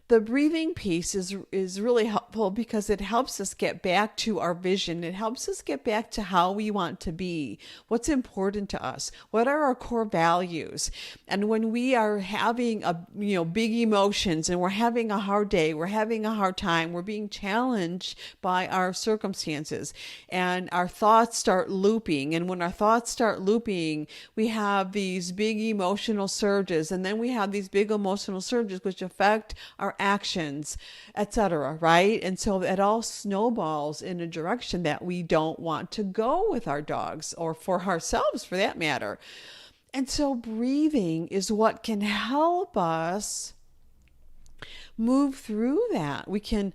The breathing piece is really helpful because it helps us get back to our vision. It helps us get back to how we want to be, what's important to us, what are our core values. And when we are having big emotions and we're having a hard day, we're having a hard time, we're being challenged by our circumstances, and our thoughts start looping. And when our thoughts start looping, we have these big emotional surges, and then we have these big emotional surges which affect our actions, etc., right? And so it all snowballs in a direction that we don't want to go with our dogs, or for ourselves for that matter. And so breathing is what can help us move through that. We can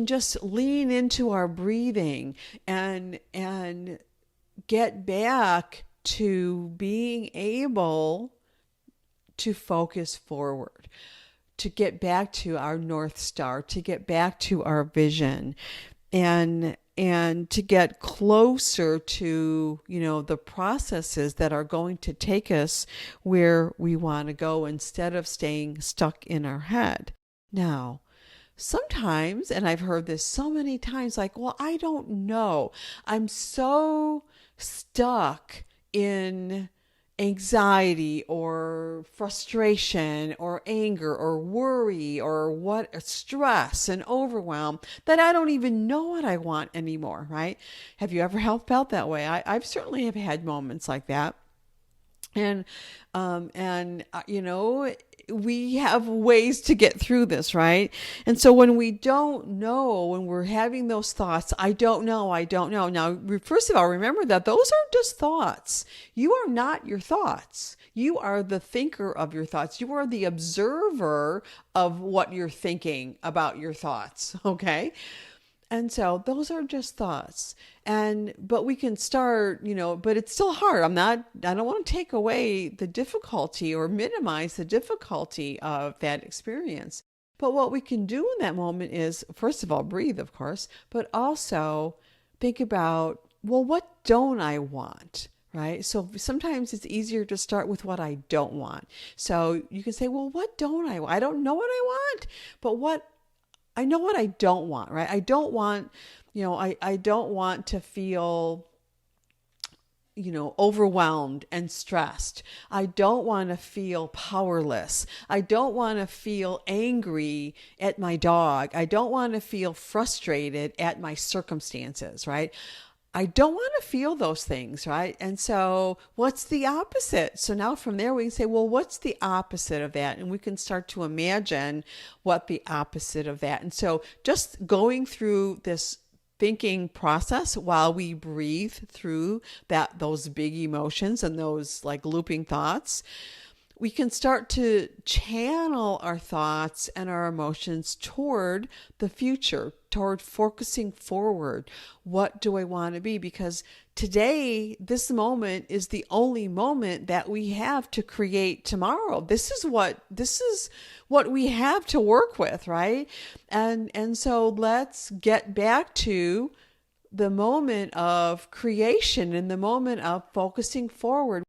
just lean into our breathing and get back to being able to focus forward, to get back to our North Star, to get back to our vision, and to get closer to, the processes that are going to take us where we want to go, instead of staying stuck in our head. Now, sometimes, and I've heard this so many times, like, well, I don't know. I'm so stuck in anxiety or frustration or anger or worry or stress and overwhelm, that I don't even know what I want anymore, right? Have you ever felt that way? I've certainly have had moments like that. And we have ways to get through this, right? And so when we don't know, when we're having those thoughts, I don't know. Now, first of all, remember that those are just thoughts. You are not your thoughts. You are the thinker of your thoughts. You are the observer of what you're thinking about your thoughts, okay? And so those are just thoughts. But we can start, but it's still hard. I don't want to take away the difficulty or minimize the difficulty of that experience. But what we can do in that moment is, first of all, breathe, of course, but also think about, well, what don't I want? Right? So sometimes it's easier to start with what I don't want. So you can say, well, what don't I want? I don't know what I want, but I know what I don't want, right? I don't want, I don't want to feel, overwhelmed and stressed. I don't want to feel powerless. I don't want to feel angry at my dog. I don't want to feel frustrated at my circumstances, right? I don't want to feel those things, right? And so what's the opposite? So now from there we can say, well, what's the opposite of that? And we can start to imagine what the opposite of that. And so just going through this thinking process while we breathe through those big emotions and those like looping thoughts, we can start to channel our thoughts and our emotions toward the future, toward focusing forward. What do I want to be? Because today, this moment is the only moment that we have to create tomorrow. This is what we have to work with, right? And so let's get back to the moment of creation and the moment of focusing forward.